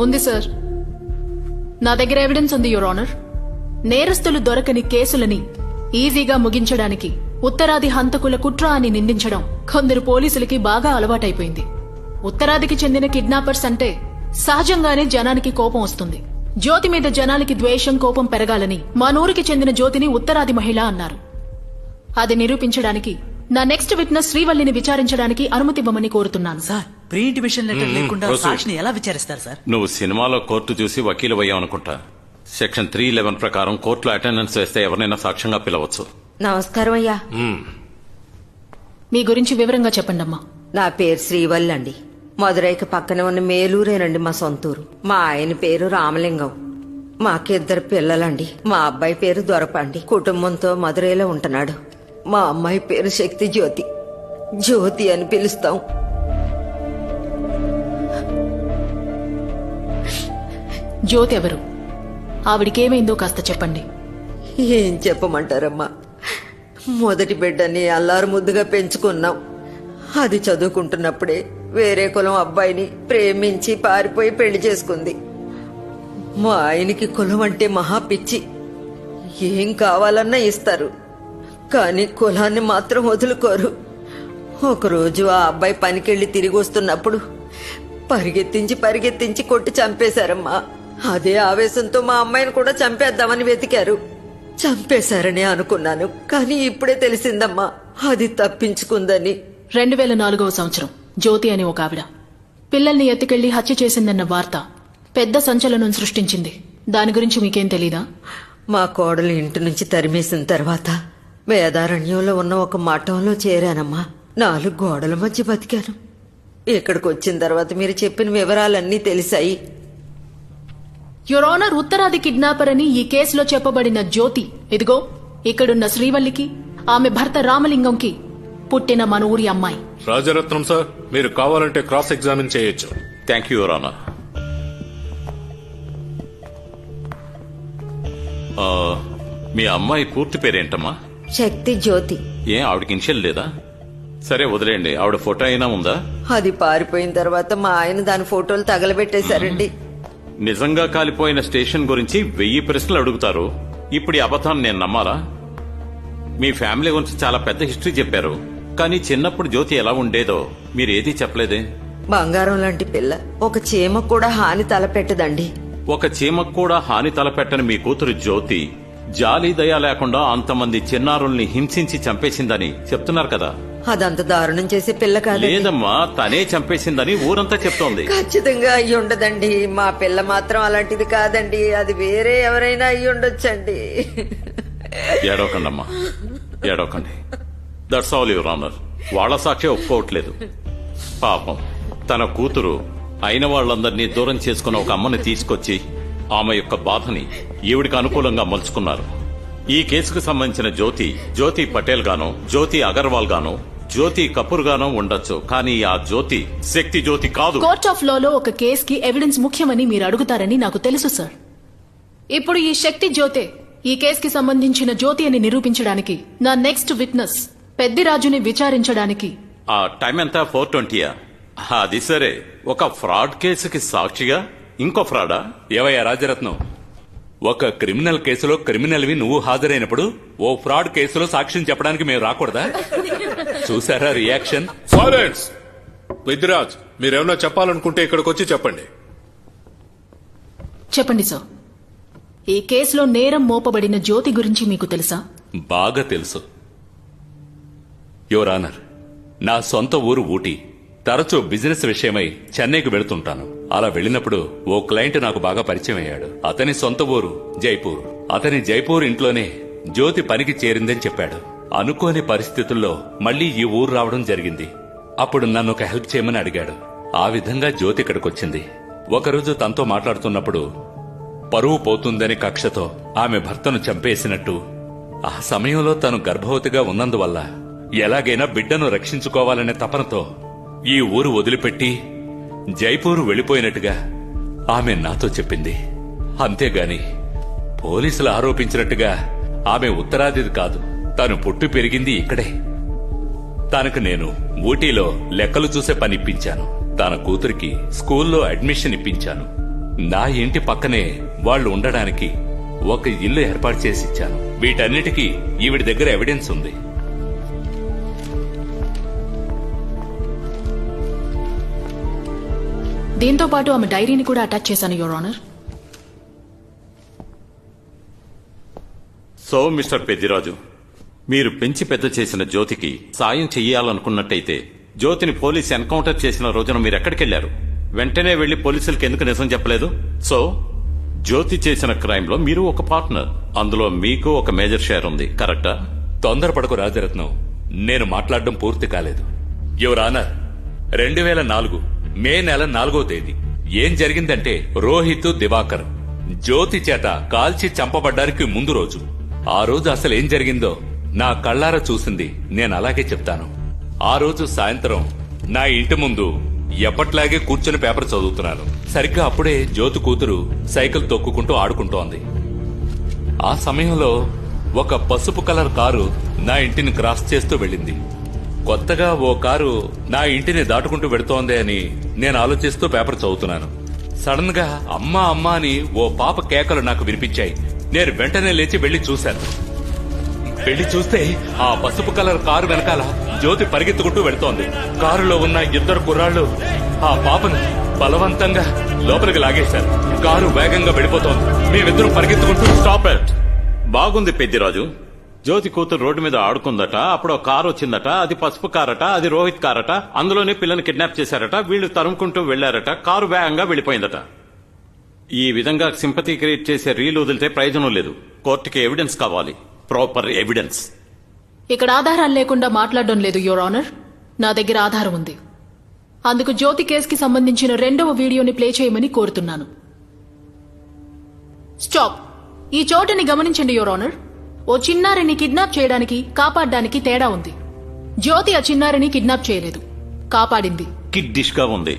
ఉంది సార్, నా దగ్గర ఎవిడెన్స్ ఉంది యువర్ ఆనర్. నేరస్తులు దొరకని కేసులని ఈజీగా ముగించడానికి ఉత్తరాది హంతకుల కుట్ర అని నిందించడం కొందరు పోలీసులకి బాగా అలవాటైపోయింది. ఉత్తరాదికి చెందిన కిడ్నాపర్స్ అంటే సహజంగానే జనానికి కోపం వస్తుంది. జ్యోతి మీద జనానికి ద్వేషం, కోపం పెరగాలని మా నూరికి చెందిన జ్యోతిని ఉత్తరాది మహిళ అన్నారు. అది నిరూపించడానికి నా నెక్స్ట్ విట్నెస్ శ్రీవల్లిని విచారించడానికి అనుమతివ్వమని కోరుతున్నాను. సార్, ప్రీ ఇంటిమేషన్ లెటర్ లేకుండా సాక్షిని ఎలా విచారిస్తారు సార్? నువ్వు సినిమాలో కోర్టు చూసి వకీలు అయ్యావనుకుంటా. సెక్షన్ 311 ప్రకారం కోర్టులో అటెండెన్స్ వేస్తే ఎవరినైనా సాక్ష్యంగా పిలవచ్చు. నమస్కారం అయ్యా. మీ గురించి వివరంగా చెప్పండమ్మా. నా పేరు శ్రీవల్లి అండి. మదురైకి పక్కనే ఉన్న మేలూరేనండి మా సొంతూరు. మా ఆయన పేరు రామలింగం. మాకిద్దరు పిల్లలండి. మా అబ్బాయి పేరు దొరపండి. కుటుంబంతో మదురైలో ఉంటున్నాడు. మా అమ్మాయి పేరు శక్తి జ్యోతి. జ్యోతి అని పిలుస్తాం. జ్యోతి ఎవరు? ఆవిడికేమైందో కాస్త చెప్పండి. ఏం చెప్పమంటారమ్మా, మొదటి బిడ్డని అల్లారు ముద్దుగా పెంచుకున్నాం. అది చదువుకుంటున్నప్పుడే వేరే కులం అబ్బాయిని ప్రేమించి పారిపోయి పెళ్లి చేసుకుంది. మా ఆయనకి కులం అంటే మహా పిచ్చి. ఏం కావాలన్నా ఇస్తారు, కానీ కులాన్ని మాత్రం వదులుకోరు. ఒకరోజు ఆ అబ్బాయి పనికెళ్లి తిరిగి వస్తున్నప్పుడు పరిగెత్తించి కొట్టి చంపేశారమ్మా. అదే ఆవేశంతో మా అమ్మాయిని కూడా చంపేద్దామని వెతికారు. చంపేశారనే అనుకున్నాను, కానీ ఇప్పుడే తెలిసిందమ్మా అది తప్పించుకుందని. 2004వ సంవత్సరం జ్యోతి అని ఒక ఆవిడ పిల్లల్ని ఎత్తుకెళ్లి హత్య చేసిందన్న వార్త పెద్ద సంచలనం సృష్టించింది. దాని గురించి మీకేం తెలీదా? మా కోడలు ఇంటి నుంచి తరిమేసిన తర్వాత వేదారణ్యంలో ఉన్న ఒక మఠంలో చేరానమ్మా. 4 గోడల మధ్య బతికాను. ఇక్కడికి వచ్చిన తర్వాత మీరు చెప్పిన వివరాలన్నీ తెలిసాయి. యువర్ ఆనర్, ఉత్తరాది కిడ్నాపర్ అని ఈ కేసులో చెప్పబడిన జ్యోతి ఇదిగో ఇక్కడున్న శ్రీవల్లికి, ఆమె భర్త రామలింగంకి పుట్టిన మన ఊరి అమ్మాయి. రాజరత్నం సార్, మీరు కావాలంటే క్రాస్ ఎగ్జామిన్ చేయొచ్చు. Thank you your honour. మీ అమ్మాయి పూర్తి పేరేంటమ్మా? శక్తి జ్యోతి. ఏం ఆవిడకి ఇన్షియల్ లేదా? సరే వదిలేండి. ఆవిడ ఫోటో అయినా ఉందా? అది పారిపోయిన తర్వాత మా ఆయన దాని ఫోటోలు తగలబెట్టేశారండి. నిజంగా కాలిపోయిన స్టేషన్ గురించి 1000 ప్రశ్నలు అడుగుతారు. ఇప్పుడు ఈ అబద్ధాన్ని నేను నమ్మాలా? మీ ఫ్యామిలీ గురించి చాలా పెద్ద హిస్టరీ చెప్పారు, కానీ చిన్నప్పుడు జ్యోతి ఎలా ఉండేదో మీరేదీ చెప్పలేదే. బంగారం లాంటి పిల్ల. ఒక చీమ కూడా హాని తలపెట్టదండి. ఒక చీమకు కూడా హాని తలపెట్టని మీ కూతురు జ్యోతి జాలి దయ లేకుండా అంతమంది చిన్నారుల్ని హింసించి చంపేసిందని చెప్తున్నారు కదా. అదంత దారుణం చేసే పిల్ల కాదు. లేదమ్మా, తనే చంపేసిందని ఊరంతా చెప్తోంది. ఖచ్చితంగా అయ్యి ఉండదండి. మా పిల్ల మాత్రం అలాంటిది కాదండి. అది వేరే ఎవరైనా అయ్యి ఉండొచ్చండి. ఏడవకండమ్మా, ఏడవకండి. That's all your honour. వాళ్ల సాక్షి ఒప్పుకోవట్లేదు. పాపం తన కూతురు అయిన వాళ్లందరినీ దూరం చేసుకున్న ఒక అమ్మని తీసుకొచ్చి ఆమె యొక్క బాధని ఈవిడికి అనుకూలంగా మలుచుకున్నారు. ఈ కేసుకు సంబంధించిన జ్యోతి పటేల్ గానో, జ్యోతి అగర్వాల్ గానో, జ్యోతి కపూర్ గానో ఉండొచ్చు, కానీ ఆ జ్యోతి శక్తి జ్యోతి కాదు. కోర్ట్ ఆఫ్ లాలో ఒక కేసుకి ఎవిడెన్స్ ముఖ్యమని మీరు అడుగుతారని నాకు తెలుసు సార్. ఇప్పుడు ఈ శక్తి జ్యోతే ఈ కేసుకి సంబంధించిన జ్యోతి అని నిరూపించడానికి నా నెక్స్ట్ విట్నెస్ పెద్దిరాజుని విచారించడానికి. ఆ టైం ఎంత? 4:20. అది సరే, ఒక ఫ్రాడ్ కేసుకి సాక్షిగా ఇంకో ఫ్రాడా? ఏవయ్యా రాజరత్నం, ఒక క్రిమినల్ కేసులో క్రిమినల్వి నువ్వు హాజరైనప్పుడు ఓ ఫ్రాడ్ కేసులో సాక్ష్యం చెప్పడానికి మేము రాకూడదా? చూసారా రియాక్షన్? సైలెన్స్. పెద్దిరాజ్, మీరేమన్నా చెప్పాలనుకుంటే ఇక్కడికి వచ్చి చెప్పండి. చెప్పండి సార్, ఈ కేసులో నేరం మోపబడిన జ్యోతి గురించి మీకు తెలుసా? బాగా తెలుసు యువర్ ఆనర్. నా సొంత ఊరు ఊటీ. తరచూ బిజినెస్ విషయమై చెన్నైకి వెళుతుంటాను. అలా వెళ్ళినప్పుడు ఓ క్లయింట్ నాకు బాగా పరిచయం అయ్యాడు. అతని సొంత ఊరు జైపూర్. అతని జైపూర్ ఇంట్లోనే జ్యోతి పనికి చేరిందని చెప్పాడు. అనుకోని పరిస్థితుల్లో మళ్లీ ఈ ఊరు రావడం జరిగింది. అప్పుడు నన్ను ఒక హెల్ప్ చేయమని అడిగాడు. ఆ విధంగా జ్యోతి ఇక్కడికొచ్చింది. ఒకరోజు తనతో మాట్లాడుతున్నప్పుడు పరువు పోతుందని కక్షతో ఆమె భర్తను చంపేసినట్టు, ఆ సమయంలో తను గర్భవతిగా ఉన్నందువల్ల ఎలాగైనా బిడ్డను రక్షించుకోవాలనే తపనతో ఈ ఊరు వదిలిపెట్టి జైపూరు వెళ్లిపోయినట్టుగా ఆమె నాతో చెప్పింది. అంతేగాని పోలీసులు ఆరోపించినట్టుగా ఆమె ఉత్తరాదిది కాదు. తను పుట్టి పెరిగింది ఇక్కడే. తనకు నేను ఊటీలో లెక్కలు చూసే పని ఇప్పించాను. తన కూతురికి స్కూల్లో అడ్మిషన్ ఇప్పించాను. నా ఇంటి పక్కనే వాళ్ళు ఉండడానికి ఒక ఇల్లు ఏర్పాటు చేసి ఇచ్చాను. వీటన్నిటికీ ఈవిడి దగ్గర ఎవిడెన్స్ ఉంది. దీంతో పాటు ఆమె డైరీని కూడా అటాచ్ చేశాను your honour. So mister Peddiraju, మీరు పెంచి పెద్ద చేసిన జ్యోతికి సాయం చెయ్యాలనుకున్నట్టయితే జ్యోతిని పోలీస్ ఎన్కౌంటర్ చేసిన రోజున మీరు ఎక్కడికెళ్లారు? వెంటనే వెళ్లి పోలీసులకు ఎందుకు నిజం చెప్పలేదు? సో జ్యోతి చేసిన క్రైమ్ లో మీరు ఒక పార్ట్నర్, అందులో మీకు ఒక మేజర్ షేర్ ఉంది, కరెక్టా? తొందరపడకు రాజరత్నం, నేను మాట్లాడడం పూర్తి కాలేదు. యువర్ ఆనర్, 2004 మే నెల 4వ తేదీ ఏం జరిగిందంటే, రోహిత్ దివాకర్ జ్యోతి చేత కాల్చి చంపబడ్డానికి ముందు రోజు. ఆ రోజు అసలు ఏం జరిగిందో నా కళ్ళారా చూసింది నేను అలాగే చెప్తాను. ఆ రోజు సాయంత్రం నా ఇంటి ముందు ఎప్పట్లాగే కూర్చుని పేపర్ చదువుతున్నాను. సరిగ్గా అప్పుడే జ్యోతి కూతురు సైకిల్ తొక్కుకుంటూ ఆడుకుంటోంది. ఆ సమయంలో ఒక పసుపు కలర్ కారు నా ఇంటిని క్రాస్ చేస్తూ వెళ్ళింది. కొత్తగా ఓ కారు నా ఇంటిని దాటుకుంటూ వెడుతోంది అని నేను ఆలోచిస్తూ పేపర్ చదువుతున్నాను. సడన్ గా అమ్మా అమ్మా అని ఓ పాప కేకలు నాకు వినిపించాయి. నేను వెంటనే లేచి వెళ్లి చూశాను. వెళ్లి చూస్తే ఆ పసుపు కలర్ కారు వెనకాల జ్యోతి పరిగెత్తుకుంటూ వెళ్తోంది. కారులో ఉన్న ఇద్దరు కుర్రాళ్లు ఆ పాపను బలవంతంగా లోపలికి లాగేశారు. కారు వేగంగా వెళ్ళిపోతోంది. మేమిద్దరం పరిగెత్తుకుంటూ స్టాప్ ఇట్. బాగుంది పెద్దిరాజు. జ్యోతి కూతురు రోడ్డు మీద ఆడుకుందట, అప్పుడు ఒక కారు వచ్చిందట, అది పసుపు కారట, అది రోహిత్ కారట, అందులోనే పిల్లని కిడ్నాప్ చేశారట, వీళ్లు తరుముకుంటూ వెళ్లారట, కారు వేగంగా వెళ్లిపోయిందట. ఈ విధంగా సింపతి క్రియేట్ చేసే రీల్ వదిలితే ప్రయోజనం లేదు. కోర్టుకి ఎవిడెన్స్ కావాలి, ప్రాపర్ ఎవిడెన్స్. ఇక్కడ ఆధారాలు లేకుండా మాట్లాడడం లేదు యువర్ ఆనర్. నా దగ్గర ఆధారం ఉంది. అందుకు జ్యోతి కేసుకి సంబంధించిన 2వ వీడియోని ప్లే చేయమని కోరుతున్నాను. స్టాప్. ఈ చోటుని గమనించండి యువర్ ఆనర్. ఓ చిన్నారిని కిడ్నాప్ చేయడానికి, కాపాడడానికి తేడా ఉంది. జ్యోతి ఆ చిన్నారిని కిడ్నాప్ చేయలేదు, కాపాడింది. కిడ్ డిష్ గా ఉంది.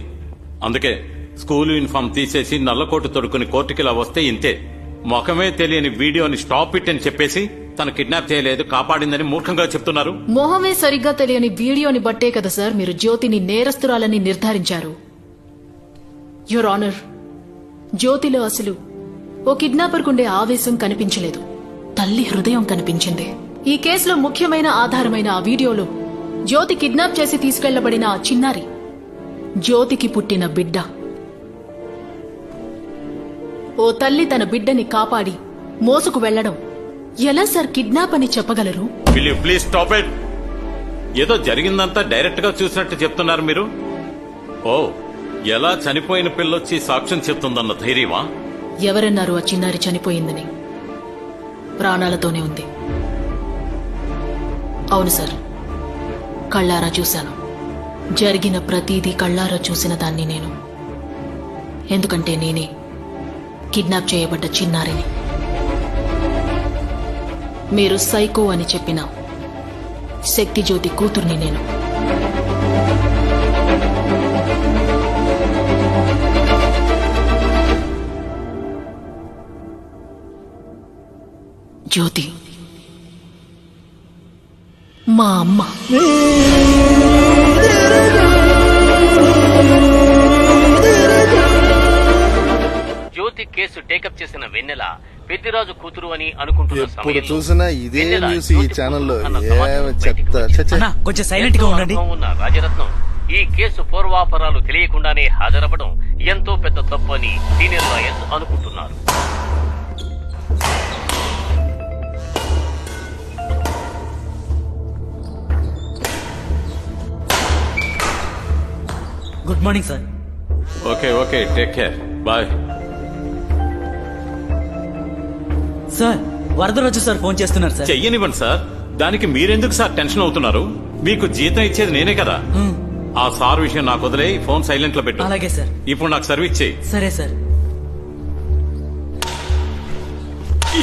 అందుకే స్కూల్ యూనిఫామ్ తీసేసి నల్లకోటు తొడుక్కుని కోర్టుకిలా వస్తే ఇంతే. ముఖమే తెలియని వీడియోని స్టాప్ ఇట్ అని చెప్పేసి తను కిడ్నాప్ చేయలేదు, కాపాడిందని మూర్ఖంగా చెప్తున్నారు. మొహమే సరిగ్గా తెలియని వీడియోని బట్టే కదా సార్ మీరు జ్యోతిని నేరస్తురాలని నిర్ధారించారు. యువర్ ఆనర్, జ్యోతిలో అసలు ఓ కిడ్నాపర్ కుండే ఆవేశం కనిపించలేదు, తల్లి హృదయం కనిపించింది. ఈ కేసులో ముఖ్యమైన ఆధారమైన ఆ వీడియోలో జ్యోతి కిడ్నాప్ చేసి తీసుకెళ్లబడిన ఆ చిన్నారి జ్యోతికి పుట్టిన బిడ్డ. ఓ తల్లి తన బిడ్డని కాపాడి మోసుకు వెళ్లడం ఎలా సార్ కిడ్నాప్ అని చెప్పగలరు? Will you please stop it. ఏదో జరిగిందంతా డైరెక్ట్ గా చూసినట్టు చెప్తున్నారు మీరు. ఓ, ఎలా చనిపోయిన పిల్లొచ్చి సాక్ష్యం చెప్తుందన్న ధైర్యమా? ఎవరన్నారు ఆ చిన్నారి చనిపోయిందని? ప్రాణాలతోనే ఉంది. అవును సార్, కళ్ళారా చూశాను. జరిగిన ప్రతీదీ కళ్ళారా చూసిన దాన్ని నేను. ఎందుకంటే నేనే కిడ్నాప్ చేయబడ్డ చిన్నారిని. మీరు సైకో అని చెప్పిన శక్తి జ్యోతి కూతుర్ని నేను. జ్యోతి మా అమ్మ. జ్యోతి కేసు టేకప్ చేసిన వెన్నెల పెద్దిరాజు కూతురు అని అనుకుంటున్న ఎప్పుడు సమయంలో చూసినా ఇదే వెన్నెల న్యూస్ ఈ జ్యోతి ఛానల్లో కూతురు అన్న సమాచారం ఏమి బయటికి చెత్త వచ్చింది. చచ్చ. అన్నా కొంచెం సైలెంట్ గా ఎంతో ఉండండి. అనుభవం ఉన్న రాజరత్నం ఈ కేసు పూర్వాపరాలు తెలియకుండానే హాజరవ్వడం ఎంతో పెద్ద తప్పు అని సీనియర్ లాయర్స్ అనుకుంటున్నారు. Good morning sir. Okay okay, take care, bye. Sir Varadaraju sir phone చేస్తున్నారు సార్. చెయ్యనివ్వండి సార్. దానికి మీరెందుకు సార్ టెన్షన్ అవుతున్నారు? మీకు జీతం ఇచ్చేది నేనే కదా. ఆ సార్ విషయం నాకు వదిలే, ఫోన్ సైలెంట్ లో పెట్టు. అలాగే సార్. ఇప్పుడు నాకు సర్వీస్ చేయి. సరే సార్.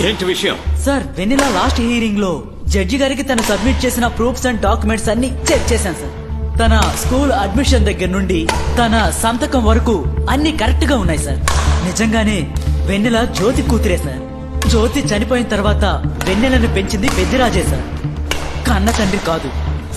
ఏంటి విషయం? సార్ వెన్నెల లాస్ట్ హియరింగ్ లో జడ్జి గారికి తను సబ్మిట్ చేసిన ప్రూఫ్స్ అండ్ డాక్యుమెంట్స్ అన్ని చెక్ చేశాను సార్. తన స్కూల్ అడ్మిషన్ దగ్గర నుండి తన సంతకం వరకు అన్ని కరెక్ట్ గా ఉన్నాయి సార్. నిజంగానే వెన్నెల జ్యోతి కూతురే సార్. జ్యోతి చనిపోయిన తర్వాత వెన్నెలను పెంచింది పెద్దిరాజే సార్, కన్న తండ్రి కాదు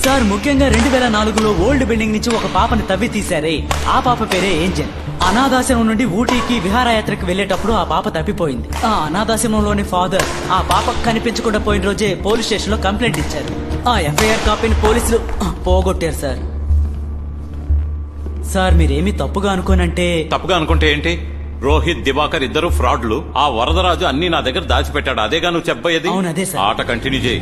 సార్. ముఖ్యంగా 2004లో ఓల్డ్ బిల్డింగ్ నుంచి ఒక పాపని తవ్వి తీశారే, ఆ పాప పేరే ఏంజెల్. అనాథాశ్రమం నుండి ఊటీకి విహారయాత్రకు వెళ్లేటప్పుడు ఆ పాప తప్పిపోయింది. ఆ అనాథాశ్రమంలోని ఫాదర్ ఆ పాప కనిపించకుండా పోయిన రోజే పోలీస్ స్టేషన్ లో కంప్లైంట్ ఇచ్చారు. ఆ ఎఫ్ఐఆర్ కాపీని పోలీసులు పోగొట్టారు సార్. సార్ మీరేమీ తప్పుగా అనుకోనంటే తప్పుగా అనుకుంటే ఏంటి? రోహిత్, దివాకర్ ఇద్దరు ఫ్రాడ్లు. ఆ వరదరాజు అన్ని నా దగ్గర దాచిపెట్టాడు. అదేగా నువ్వు చెప్పబోయేది? అవును, అదే సార్. ఆట కంటిన్యూ చేయి.